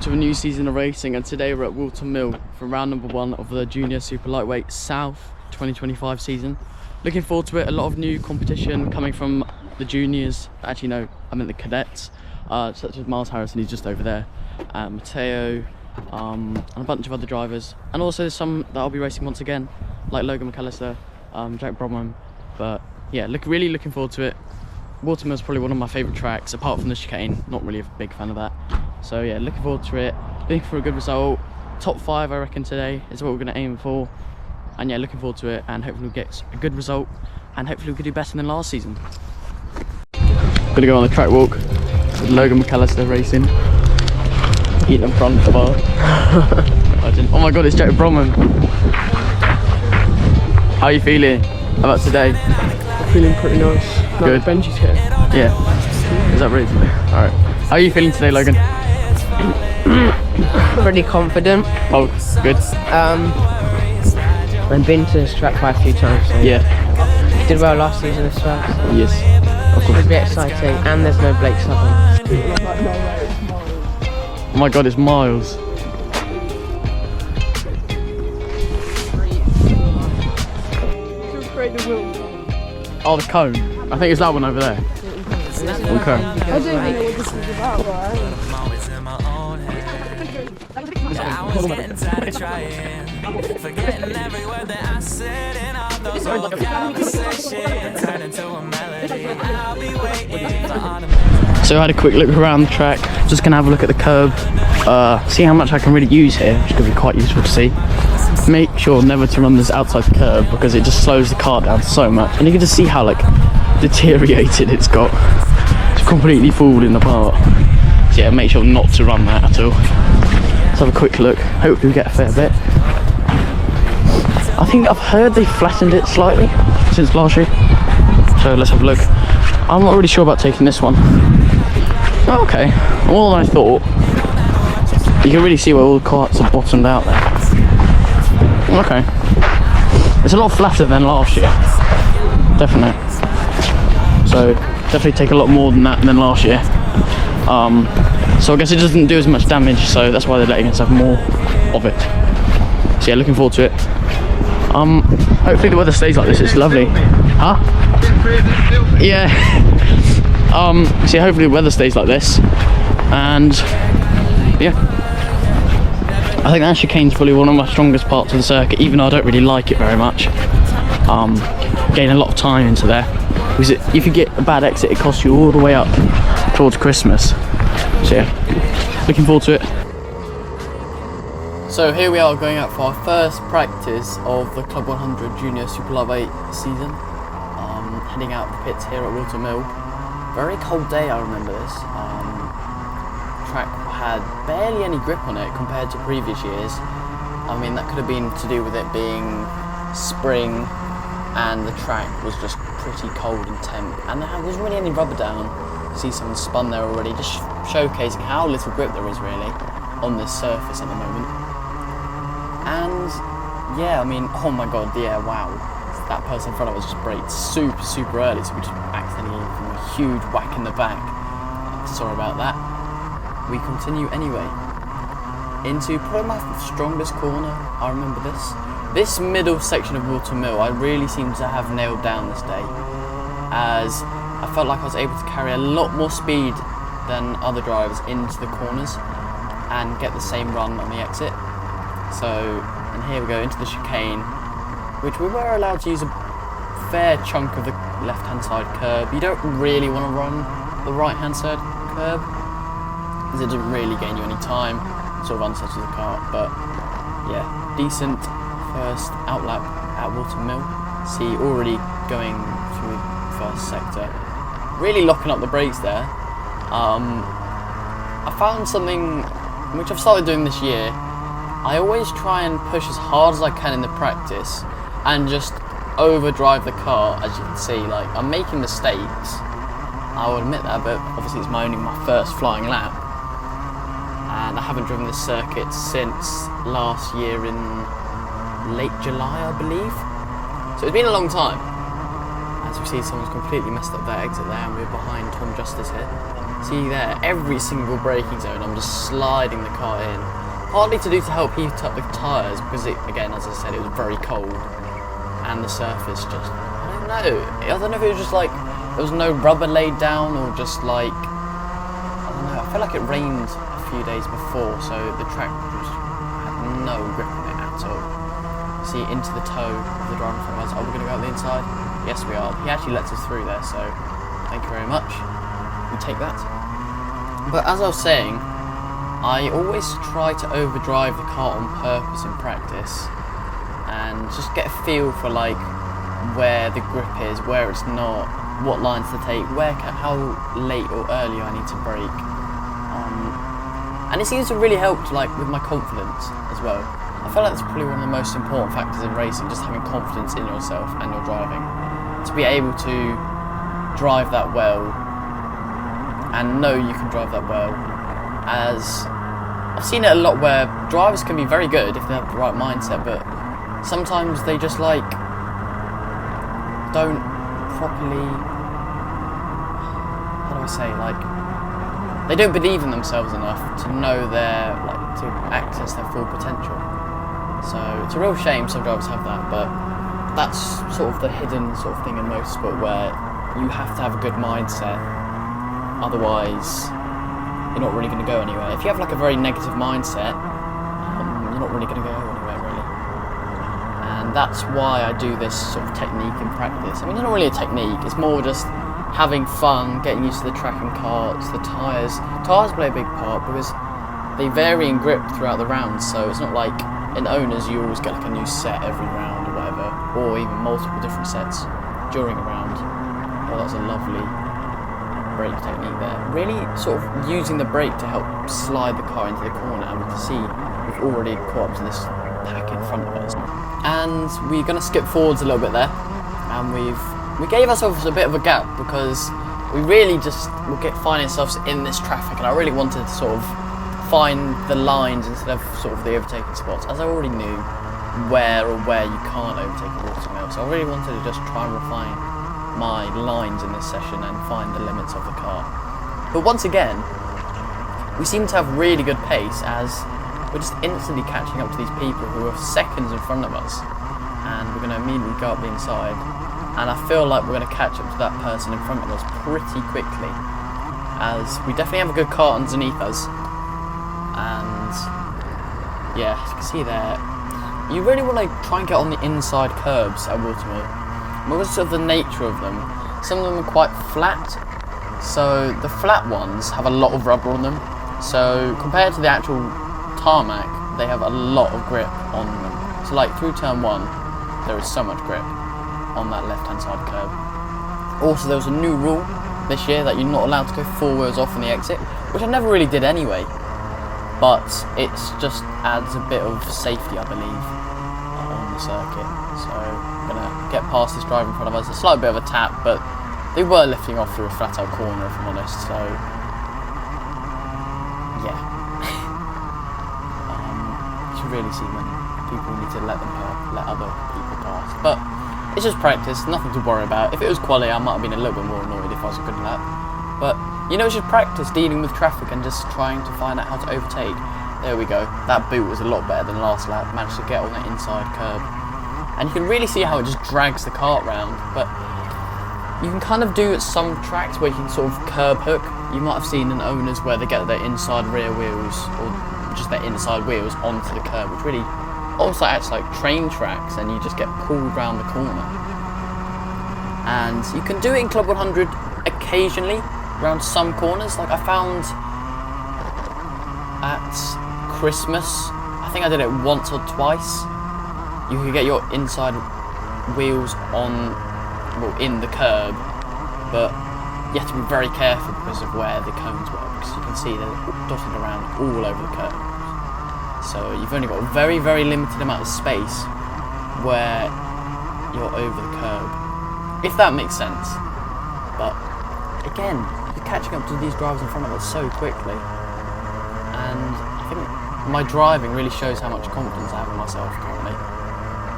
to a new season of racing, and today we're at Whilton Mill for round number 1 of the Junior Super Lightweight South 2025 season. Looking forward to it. A lot of new competition coming from the juniors. Actually no, I meant the cadets, such as Miles Harrison, he's just over there, Matteo, and a bunch of other drivers, and also there's some that I'll be racing once again, like Logan McAllister, Jack Bromham. But yeah, really looking forward to it. Whilton Mill is probably one of my favourite tracks, apart from the chicane. Not really a big fan of that. So yeah, looking forward to it. Looking for a good result. Top 5, I reckon, today is what we're going to aim for. And yeah, looking forward to it, and hopefully we'll get a good result, and hopefully we can do better than last season. Gonna go on the track walk with Logan McAllister racing. Eating in front of our... Oh my god, it's Jack Bromham. How are you feeling about today? I'm feeling pretty nice. Good. Benji's here. Yeah. Is that right? Alright. How are you feeling today, Logan? Pretty confident. Oh, good. I've been to this track quite a few times. So Yeah. Did well last season as well. Yes. Of course. It's a bit exciting, and there's no Blake Southern. Oh my god, it's Miles. Oh, the cone. I think it's that one over there. Okay. I don't even know what this is about, right? So I had a quick look around the track, just gonna have a look at the curb, see how much I can really use here, which is gonna be quite useful to see. Make sure never to run this outside the curb because it just slows the car down so much, and you can just see how like deteriorated it's got. It's completely falling apart. So yeah, make sure not to run that at all. Let's have a quick look. Hopefully we get a fair bit. I think I've heard they flattened it slightly since last year. So let's have a look. I'm not really sure about taking this one. Oh, okay, more than I thought. You can really see where all the carts are bottomed out there. Okay. It's a lot flatter than last year. Definitely. So definitely take a lot more than that than last year. So I guess it doesn't do as much damage, so that's why they're letting us have more of it. So yeah, looking forward to it. Hopefully the weather stays like this. It's lovely. Huh? Yeah. So yeah, hopefully the weather stays like this, and yeah, I think that chicane's probably one of my strongest parts of the circuit, even though I don't really like it very much. Getting a lot of time into there, because if you get a bad exit, it costs you all the way up towards Christmas. So yeah, looking forward to it. So here we are, going out for our first practice of the Club 100 Junior Super Lightweight season. Heading out the pits here at Whilton Mill. Very cold day, I remember this. Track had barely any grip on it compared to previous years. I mean, that could have been to do with it being spring and the track was just pretty cold and temp, and there wasn't really any rubber down. See someone spun there already, just showcasing how little grip there is really on this surface at the moment. And yeah, I mean, oh my god, yeah, wow. That person in front of us just braked super early, so we just accidentally gave them a huge whack in the back. Sorry about that. We continue anyway into probably my strongest corner. I remember this middle section of Whilton Mill I really seem to have nailed down this day, as I felt like I was able to carry a lot more speed than other drivers into the corners and get the same run on the exit. So, and here we go into the chicane, which we were allowed to use a fair chunk of the left hand side curb. You don't really want to run the right hand side curb, because it doesn't really gain you any time, sort of unsettles the kart. But yeah, decent first outlap at Whilton Mill. See, already going through the first sector, really locking up the brakes there. I found something which I've started doing this year. I always try and push as hard as I can in the practice and just overdrive the car. As you can see, like, I'm making mistakes, I will admit that, but obviously it's only my first flying lap, and I haven't driven this circuit since last year in late July, I believe. So it's been a long time. As we see, someone's completely messed up their exit there, and we're behind Tom Justice here. See there, every single braking zone, I'm just sliding the car in. Partly to help heat up the tyres, because again, as I said, it was very cold. And the surface just, I don't know if it was just like, there was no rubber laid down, or just like, I don't know, I feel like it rained a few days before, so the track had no grip on it at all. See, into the toe of the driver in front of us. Are we going to go out the inside? Yes, we are. He actually lets us through there, so thank you very much. We take that. But as I was saying, I always try to overdrive the car on purpose in practice and just get a feel for like where the grip is, where it's not, what lines to take, how late or early I need to brake. And it seems to really help like with my confidence as well. I feel like that's probably one of the most important factors in racing, just having confidence in yourself and your driving. To be able to drive that well and know you can drive that well, as I've seen it a lot where drivers can be very good if they have the right mindset, but sometimes they just like don't properly, how do I say, like they don't believe in themselves enough to know to access their full potential. So it's a real shame some drivers have that, but that's sort of the hidden sort of thing in motorsport where you have to have a good mindset, otherwise you're not really going to go anywhere. If you have like a very negative mindset, you're not really going to go anywhere really. And that's why I do this sort of technique in practice. I mean, it's not really a technique, it's more just having fun, getting used to the track and karts, the tyres. Tyres play a big part because they vary in grip throughout the rounds, so it's not like in owners you always get like a new set every round or whatever, or even multiple different sets during a round. Oh, that's a lovely brake technique there. Really sort of using the brake to help slide the car into the corner, and we can see we've already caught up to this pack in front of us. And we're going to skip forwards a little bit there, and we gave ourselves a bit of a gap because we really just find ourselves in this traffic, and I really wanted to sort of find the lines instead of sort of the overtaking spots, as I already knew where you can't overtake a Whilton Mill. So I really wanted to just try and refine my lines in this session and find the limits of the car. But once again, we seem to have really good pace as we're just instantly catching up to these people who are seconds in front of us, and we're going to immediately go up the inside, and I feel like we're going to catch up to that person in front of us pretty quickly, as we definitely have a good car underneath us. And yeah, as you can see there, you really want to try and get on the inside curbs at Whilton Mill. Because of the nature of them, some of them are quite flat, so the flat ones have a lot of rubber on them, so compared to the actual tarmac, they have a lot of grip on them. So like through turn 1, there is so much grip on that left hand side curb. Also, there was a new rule this year that you're not allowed to go 4 wheels off on the exit, which I never really did anyway, but it just adds a bit of safety, I believe, on the circuit. So I'm going to get past this driver in front of us. A slight bit of a tap, but they were lifting off through a flat out corner, if I'm honest, so yeah. You should really see when people need to let other people pass. But it's just practice, nothing to worry about. If it was quali, I might have been a little bit more annoyed if I was good at that. But you know, it's just practice dealing with traffic and just trying to find out how to overtake. There we go. That boot was a lot better than last lap. Managed to get on the inside curb. And you can really see how it just drags the cart round. But you can kind of do at some tracks where you can sort of curb hook. You might have seen in owners where they get their inside rear wheels, or just their inside wheels onto the curb, which really almost acts like train tracks, and you just get pulled round the corner. And you can do it in Club 100 occasionally, around some corners. Like I found at Christmas, I think I did it once or twice. You could get your inside wheels on, well, in the curb, but you have to be very careful because of where the cones were, because you can see they're dotted around all over the curb. So you've only got a very, very limited amount of space where you're over the curb, if that makes sense. But again, you're catching up to these drivers in front of us so quickly, and I think my driving really shows how much confidence I have in myself currently.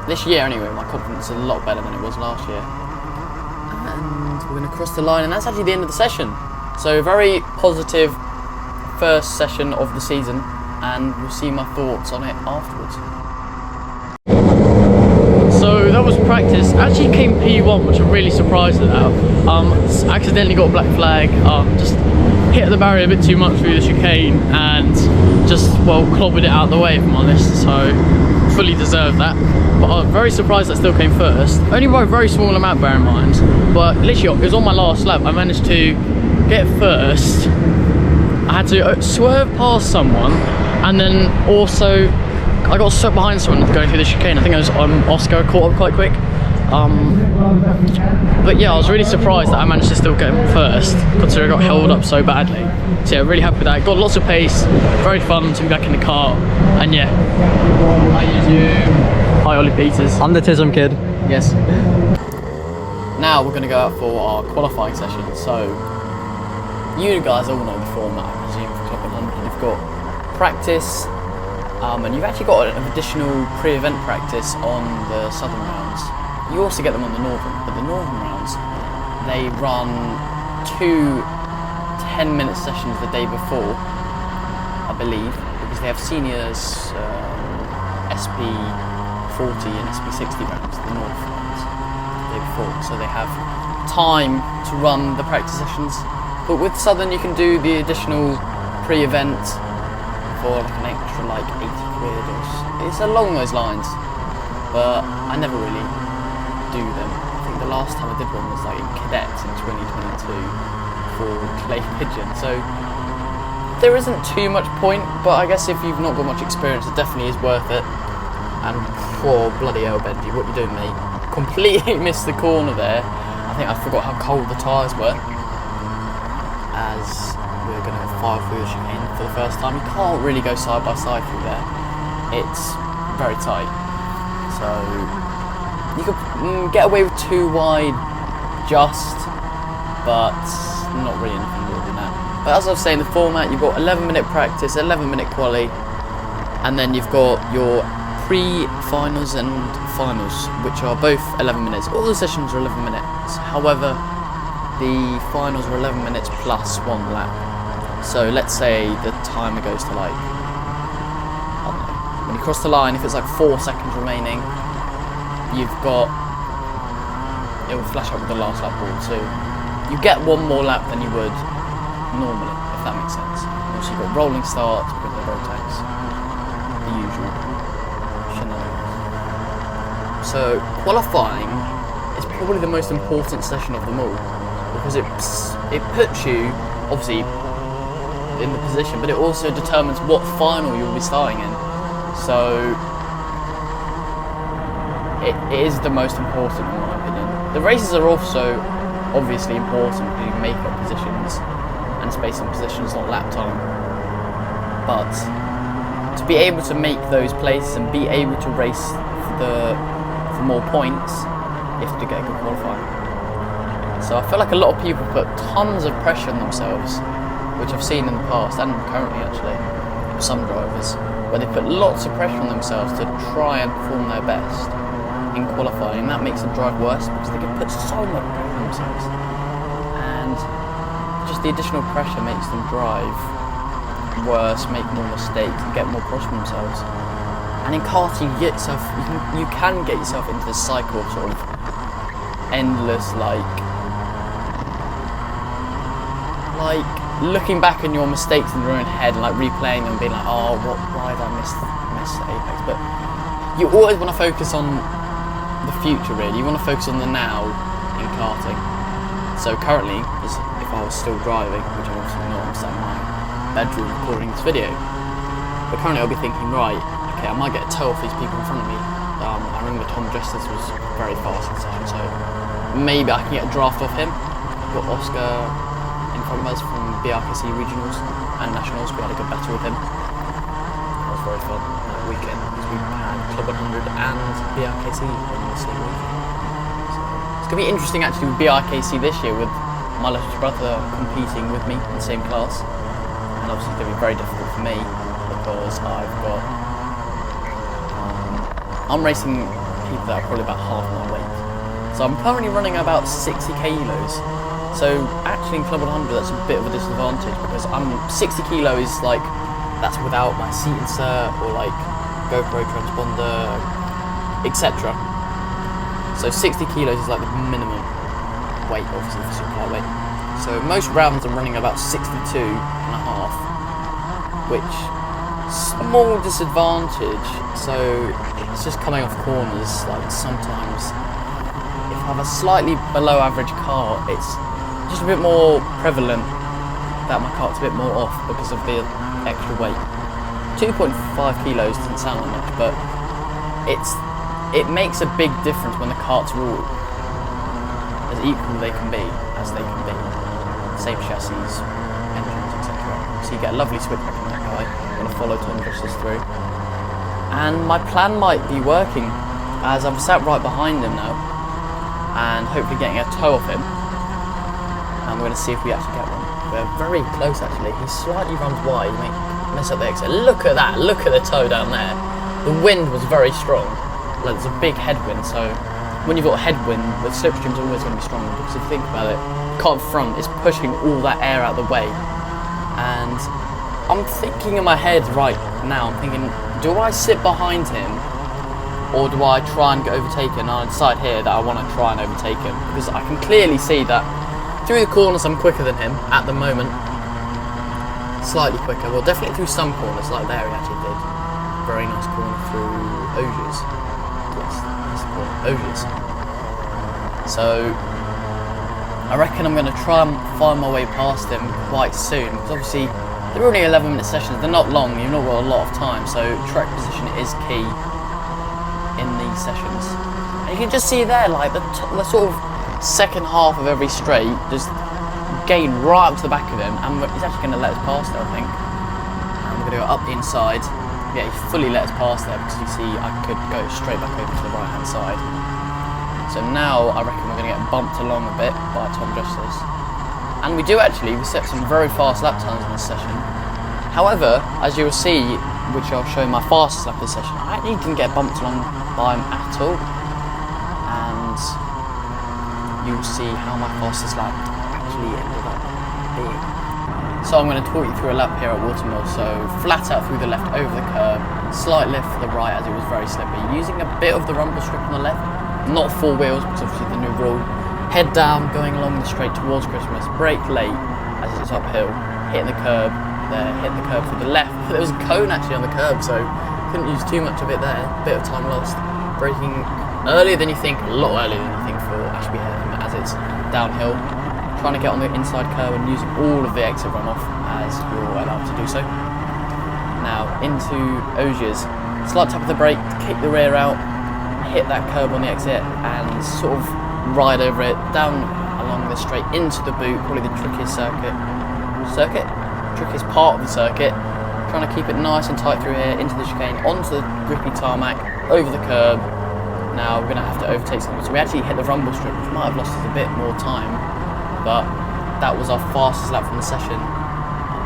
This year anyway, my confidence is a lot better than it was last year. And we're going to cross the line, and that's actually the end of the session. So very positive first session of the season, and we'll see my thoughts on it afterwards. So that was practice. Actually came P1, which I'm really surprised about. Accidentally got a black flag. Just hit the barrier a bit too much through the chicane and just, well, clobbered it out of the way, if I'm honest. So fully deserved that. But I'm very surprised I still came first. Only by a very small amount, bear in mind. But literally, it was on my last lap. I managed to get first. I had to swerve past someone, and then also I got stuck behind someone going through the chicane. I think it was Oscar, caught up quite quick. But yeah, I was really surprised that I managed to still get first, considering I got held up so badly. So yeah, really happy with that. Got lots of pace, very fun to be back in the car, and yeah. Hi YouTube. Hi Ollie Peters. I'm the Tism kid. Yes. Now we're going to go out for our qualifying session. So you guys all know the format, I presume, for Club 100. You've got practice, and you've actually got an additional pre-event practice on the southern rounds. You also get them on the northern, but the northern rounds, they run 2 10-minute sessions the day before, I believe, because they have seniors SP40 and SP60 rounds, the north rounds, the day before, so they have time to run the practice sessions. But with southern, you can do the additional pre-event for like an extra like 80 quid or it's along those lines, but I never really do them. I think the last time I did one was like in cadets in 2022 for clay pigeon, so there isn't too much point, but I guess if you've not got much experience, it definitely is worth it. And poor bloody hell, Benji, what you doing, mate? Completely missed the corner there. I think I forgot how cold the tyres were as we're going to fire through the chicane for the first time. You can't really go side by side through there. It's very tight, so you could get away with 2 wide just, but not really anything more than that. But as I was saying, the format, you've got 11-minute practice, 11-minute quali, and then you've got your pre-finals and finals, which are both 11 minutes. All the sessions are 11 minutes, however the finals are 11 minutes plus 1 lap. So let's say the timer goes to like, I don't know, when you cross the line, if it's like 4 seconds remaining, you've got, it will flash up with the last lap ball, so you get 1 more lap than you would normally, if that makes sense. Also you've got rolling starts with the Rotax, the usual shenanigans. So qualifying is probably the most important session of them all, because it puts you obviously in the position, but it also determines what final you'll be starting in. So it is the most important in my opinion. The races are also obviously important because you make up positions and spacing positions, not lap time. But to be able to make those places and be able to race for more points, you have to get a good qualifying. So I feel like a lot of people put tons of pressure on themselves, which I've seen in the past and currently actually, for some drivers, where they put lots of pressure on themselves to try and perform their best in qualifying, and that makes them drive worse because they can put so much pressure on themselves. And just the additional pressure makes them drive worse, make more mistakes, and get more cross from themselves. And in karting, you can get yourself into this cycle of sort of endless like looking back on your mistakes in your own head and like replaying them, being like, oh, why did I miss Apex? But you always want to focus on the future, really. You want to focus on the now in karting. So currently, if I was still driving, which I'm obviously not, I'm sat in my bedroom recording this video, but currently I'll be thinking, right, okay, I might get a tow off these people in front of me. I remember Tom Justice was very fast in session, so maybe I can get a draft off him. I've got Oscar in front of us from BRKC Regionals and Nationals. We had a good battle with him. That was very fun that weekend because we had Club 100 and BRKC on the same weekend. So it's going to be interesting actually with BRKC this year with my little brother competing with me in the same class. And obviously it's going to be very difficult for me because I'm racing people that are probably about half my weight. So I'm currently running about 60 kilos So actually in Club 100 that's a bit of a disadvantage because I'm 60 kilos, like that's without my seat insert or like GoPro transponder, etc. So 60 kilos is like the minimum weight obviously for super lightweight. So most rounds I'm running about 62 and a half, which small disadvantage. So it's just coming off corners, like sometimes if I have a slightly below average cart, it's just a bit more prevalent that my cart's a bit more off because of the extra weight. 2.5 kilos doesn't sound like much, but it makes a big difference when the carts are all as equal they can be as they can be. Same chassis, engines, etc. So you get a lovely switchback on that guy. I'm going to follow Tom Justice through. And my plan might be working as I'm sat right behind him now and hopefully getting a toe off him. And we're going to see if we actually get one. We're very close actually. He slightly runs wide, he may mess up the exit. Look at that, look at the toe down there. The wind was very strong. Like there's a big headwind, so when you've got headwind, the slipstream's always going to be stronger because if you think about it, cart front is pushing all that air out of the way. And I'm thinking in my head right now, I'm thinking, do I sit behind him or do I try and overtake him? And I decide here that I want to try and overtake him because I can clearly see that through the corners I'm quicker than him at the moment. Slightly quicker, well definitely through some corners, like there he actually did. Very nice corner through Auges. Yes, that's the corner, Auges. So I reckon I'm going to try and find my way past him quite soon because obviously they're only 11-minute sessions, they're not long, you've not got a lot of time, so track position is key in these sessions. And you can just see there, like the sort of second half of every straight just gain right up to the back of him, and he's actually going to let us pass there, I think. And we're going to go up the inside. Yeah, he fully let us pass there because you see I could go straight back over to the right hand side. So now I reckon we're going to get bumped along a bit by Tom Justice. And we set some very fast lap times in this session. However, as you will see, which I'll show my fastest lap of the session, I actually didn't get bumped along by him at all. And you'll see how my fastest lap actually ended up being. So I'm going to talk you through a lap here at Whilton Mill. So flat out through the left over the curb, slight lift to the right as it was very slippery, using a bit of the rumble strip on the left, not four wheels because obviously the new rule. Head down, going along the straight towards Christmas, brake late as it's uphill, hitting the curb there, hitting the curb through the left. But there was a cone actually on the curb, so couldn't use too much of it there, bit of time lost. Braking earlier than you think, a lot earlier than you think for Ashby Head as it's downhill. Trying to get on the inside curb and using all of the exit runoff as you're allowed to do so. Now into Auges, slight tap of the brake to kick the rear out, hit that curb on the exit and sort of ride over it, down along the straight into the boot, probably the trickiest trickiest part of the circuit. Trying to keep it nice and tight through here, into the chicane, onto the grippy tarmac, over the curb. Now we're going to have to overtake something. So we actually hit the rumble strip, which might have lost us a bit more time, but that was our fastest lap from the session.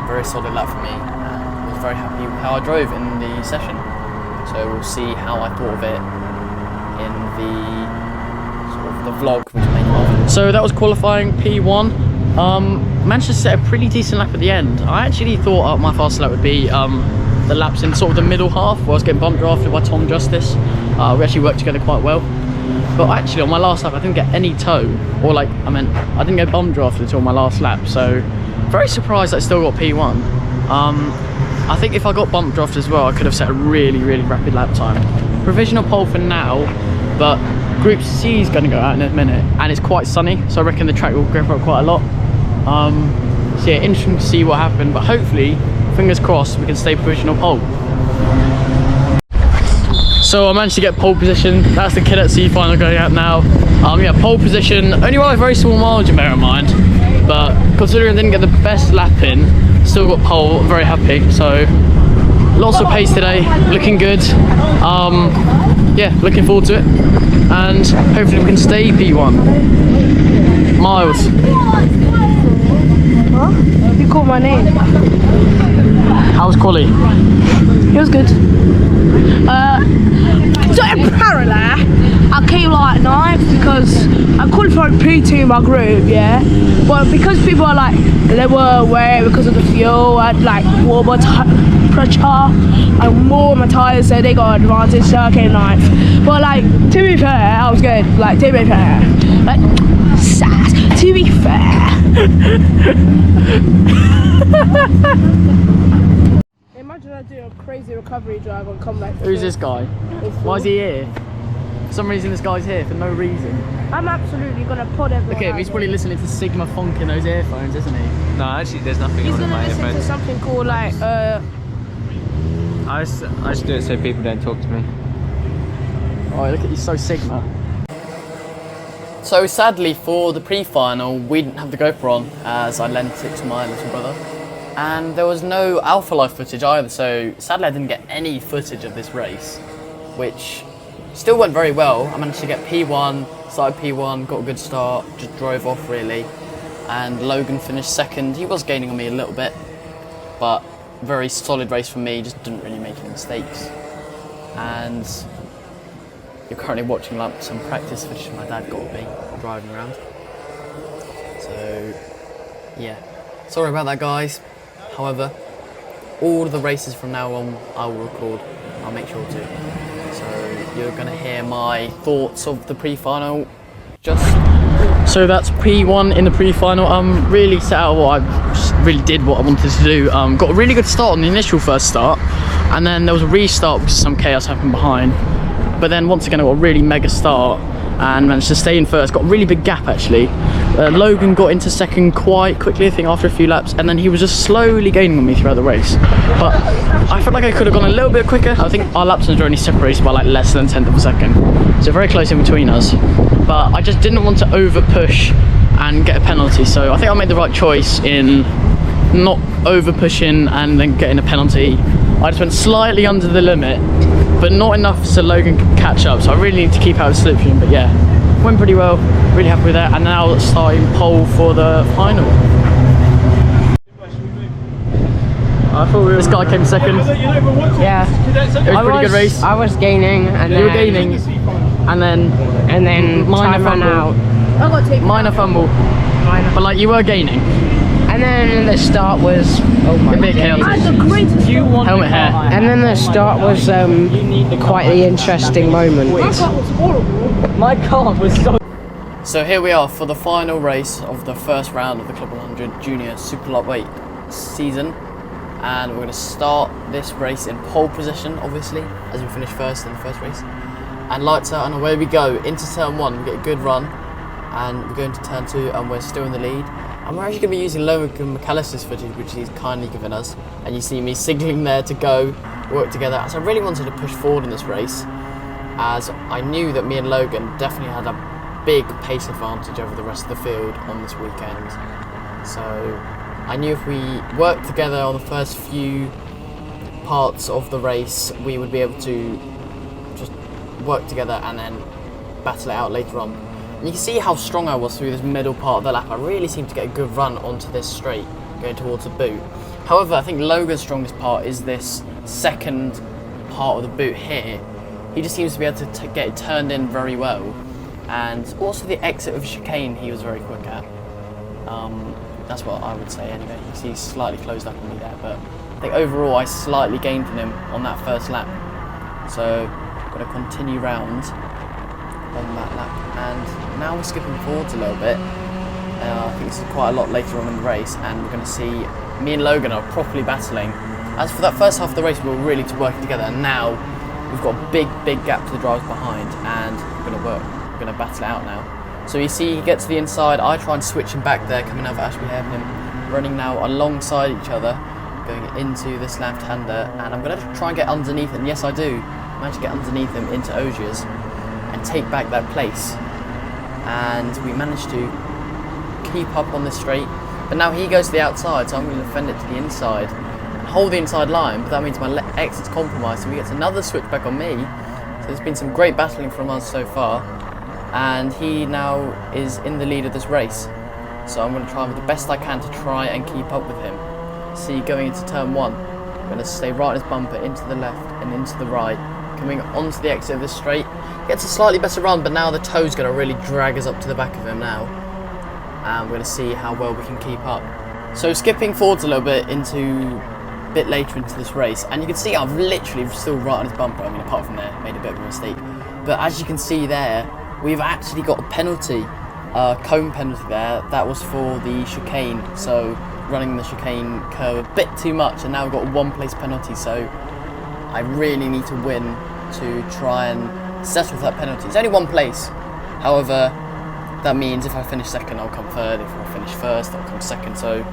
Very solid lap for me, and I was very happy with how I drove in the session. So we'll see how I thought of it in the vlog which made it. So that was qualifying P1. Managed to set a pretty decent lap at the end. I actually thought my fastest lap would be the laps in sort of the middle half where I was getting bump drafted by Tom Justice. We actually worked together quite well. But actually on my last lap I didn't get any toe, or I didn't get bump drafted until my last lap. So very surprised that I still got P1. I think if I got bump drafted as well I could have set a really rapid lap time. Provisional pole for now, but Group C is going to go out in a minute, and it's quite sunny, so I reckon the track will grip up quite a lot. So yeah, interesting to see what happened, but hopefully, fingers crossed, we can stay provisional pole. So I managed to get pole position. That's the Cadet C final going out now. Yeah, pole position, only by a very small margin, bear in mind, but considering I didn't get the best lap in, still got pole, I'm very happy. So lots of pace today, looking good. Yeah, looking forward to it, and hopefully we can stay P1. Miles. Huh? You called my name. How was Quali? It was good. So apparently I came like ninth because I qualified P2 in my group, yeah. But because people are like, they were aware because of the fuel and like warmer pressure and more on my tyres, so they got advantage, so I came 9th. But like, to be fair, I was good. Like, to be fair. Like, sass. To be fair. Imagine I do a crazy recovery drive and come back. Who's this guy? Why is he here? For some reason this guy's here for no reason. I'm absolutely gonna put everyone. Look at him, he's probably listening to Sigma Funk in those earphones, isn't he? No, actually, there's nothing He's on in gonna my listen to earphones. something called like I just do it so people don't talk to me. Oh, look at you, so Sigma. So sadly for the pre-final, we didn't have the GoPro on as I lent it to my little brother. And there was no Alpha Life footage either, so sadly I didn't get any footage of this race, which still went very well. I managed to get P1, started P1, got a good start, just drove off really. And Logan finished second. He was gaining on me a little bit, but very solid race for me, just didn't really make any mistakes. And you're currently watching like some practice footage my dad got me driving around. So yeah, sorry about that guys. However, all of the races from now on I will record, I'll make sure to. So you're gonna hear my thoughts of the pre-final. So that's P1 in the pre-final. I'm really set out what I really did what I wanted to do. Got a really good start on the initial first start, and then there was a restart because some chaos happened behind. But then once again I got a really mega start and managed to stay in first. Got a really big gap actually. Logan got into second quite quickly, I think after a few laps, and then he was just slowly gaining on me throughout the race. But I felt like I could have gone a little bit quicker. I think our laps were only separated by like less than 1/10 of a second, so very close in between us. But I just didn't want to over push and get a penalty, so I think I made the right choice in not over pushing and then getting a penalty. I just went slightly under the limit, but not enough so Logan could catch up, so I really need to keep out of slipstream. But yeah, went pretty well, really happy with that, and now starting pole for the final. I thought this guy came second. Yeah. It was a pretty good race. I was gaining, and You were gaining, and then time ran out. I got taken minor fumble. But like you were gaining. And then the start was A bit chaotic. I had the greatest Helmet hair. and then the start was quite the interesting moment. My car was horrible. My car was so... So here we are for the final race of the first round of the Club 100 Junior Super Lightweight season. And we're going to start this race in pole position, obviously, as we finish first in the first race. And lights out and away we go. Into turn 1, we get a good run. And we're going to turn 2 and we're still in the lead. And we're actually going to be using Logan McAllister's footage, which he's kindly given us. And you see me signalling there to go, work together. So I really wanted to push forward in this race, as I knew that me and Logan definitely had a big pace advantage over the rest of the field on this weekend. So I knew if we worked together on the first few parts of the race, we would be able to just work together and then battle it out later on. And you can see how strong I was through this middle part of the lap. I really seemed to get a good run onto this straight, going towards the boot. However, I think Logan's strongest part is this second part of the boot here. He just seems to be able to get it turned in very well. And also the exit of chicane he was very quick at. That's what I would say anyway. You see he's slightly closed up on me there, but I think overall I slightly gained on him on that first lap. So I'm going to continue round on that lap, and now we're skipping forwards a little bit. I think this is quite a lot later on in the race, and we're going to see me and Logan are properly battling. As for that first half of the race, we were really working together, and now we've got a big gap to the drivers behind, and we're going to work. We're going to battle it out now. So you see he gets to the inside, I try and switch him back there, coming over Ashby Hampton, running now alongside each other, going into this left-hander, and I'm going to try and get underneath him. Yes, I do. Manage to get underneath him into Ogier's and take back that place. And we managed to keep up on this straight, but now he goes to the outside, so I'm going to defend it to the inside and hold the inside line, but that means my exit's compromised, so he gets another switch back on me. So there's been some great battling from us so far, and he now is in the lead of this race. So I'm going to try the best I can to try and keep up with him. See, going into turn 1, I'm going to stay right on his bumper, into the left and into the right, coming onto the exit of this straight. Gets a slightly better run, but now the toe's going to really drag us up to the back of him now. And we're going to see how well we can keep up. So skipping forwards a little bit a bit later into this race, and you can see I'm literally still right on his bumper. I mean, apart from there, made a bit of a mistake. But as you can see there, we've actually got a penalty, cone penalty there. That was for the chicane, so running the chicane curve a bit too much, and now we've got a 1 place penalty. So I really need to win to try and settle for that penalty. It's only 1 place, however, that means if I finish second, I'll come third. If I finish first, I'll come second. So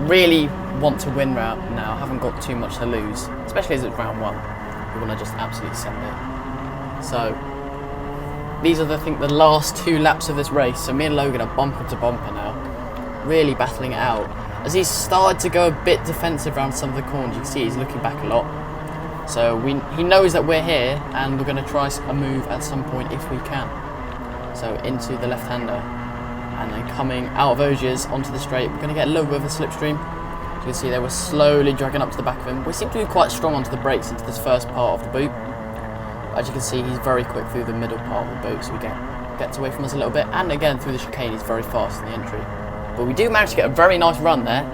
really want to win round now. Haven't got too much to lose, especially as it's round 1. We want to just absolutely send it. So these are, I think, the last 2 laps of this race. So me and Logan are bumper to bumper now, really battling it out. As he's started to go a bit defensive around some of the corners, you can see he's looking back a lot. So he knows that we're here, and we're going to try a move at some point if we can. So into the left-hander, and then coming out of Ogier's onto the straight. We're going to get a little bit of a slipstream. As you can see, they were slowly dragging up to the back of him. We seem to be quite strong onto the brakes into this first part of the boot. As you can see, he's very quick through the middle part of the boot, so he gets away from us a little bit. And again, through the chicane, he's very fast in the entry. But we do manage to get a very nice run there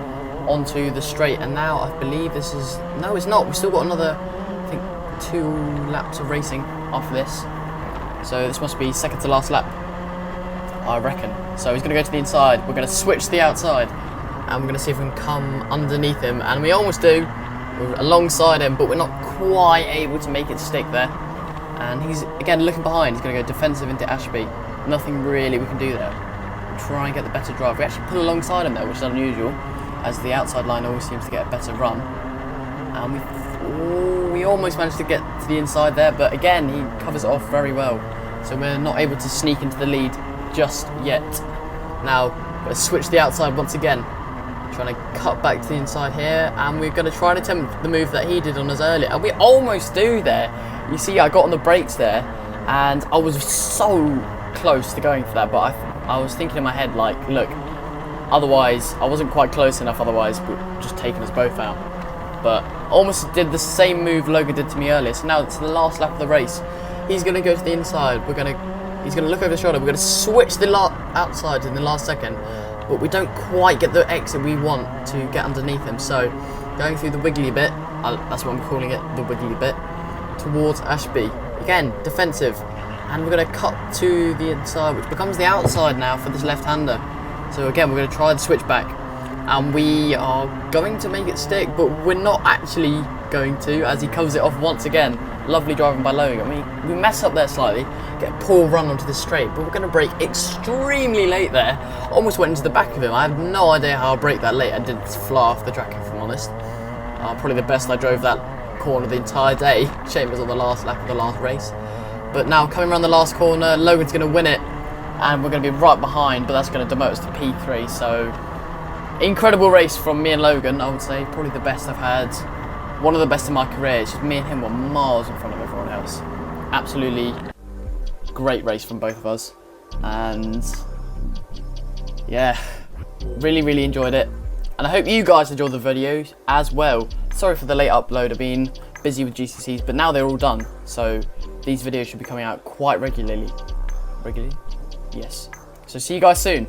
onto the straight. And now I believe this is... No, it's not. We've still got another, I think, 2 laps of racing after this. So this must be second to last lap, I reckon. So he's going to go to the inside. We're going to switch to the outside, and we're going to see if we can come underneath him. And we almost do. We're alongside him, but we're not quite able to make it stick there. And he's, again, looking behind. He's going to go defensive into Ashby. Nothing really we can do there. We'll try and get the better drive. We actually pull alongside him, though, which is unusual, as the outside line always seems to get a better run. And we almost managed to get to the inside there, but again, he covers it off very well. So we're not able to sneak into the lead just yet. Now, we're going to switch the outside once again. Trying to cut back to the inside here, and we're going to try and attempt the move that he did on us earlier. And we almost do there. You see, I got on the brakes there, and I was so close to going for that, but I was thinking in my head, like, look, otherwise, I wasn't quite close enough, otherwise, we'd just taken us both out. But almost did the same move Logan did to me earlier. So now it's the last lap of the race. He's going to go to the inside. He's going to look over the shoulder. We're going to switch the outside in the last second, but we don't quite get the exit we want to get underneath him. So going through the wiggly bit, that's what I'm calling it, the wiggly bit, towards Ashby. Again, defensive. And we're going to cut to the inside, which becomes the outside now for this left-hander. So again, we're going to try the switch back. And we are going to make it stick, but we're not actually going to, as he covers it off once again. Lovely driving by Logan. I mean, we mess up there slightly, get a poor run onto the straight, but we're going to brake extremely late there. Almost went into the back of him. I have no idea how I braked that late. I did fly off the track, if I'm honest. Probably the best I drove that corner the entire day. Shame it was on the last lap of the last race. But now coming around the last corner, Logan's going to win it, and we're going to be right behind, but that's going to demote us to P3, so... Incredible race from me and Logan, I would say. Probably the best I've had. One of the best in my career. It's just me and him were miles in front of everyone else. Absolutely great race from both of us. And yeah, really enjoyed it. And I hope you guys enjoyed the video as well. Sorry for the late upload. I've been busy with GCSEs, but now they're all done. So these videos should be coming out quite regularly. Regularly? Yes. So see you guys soon.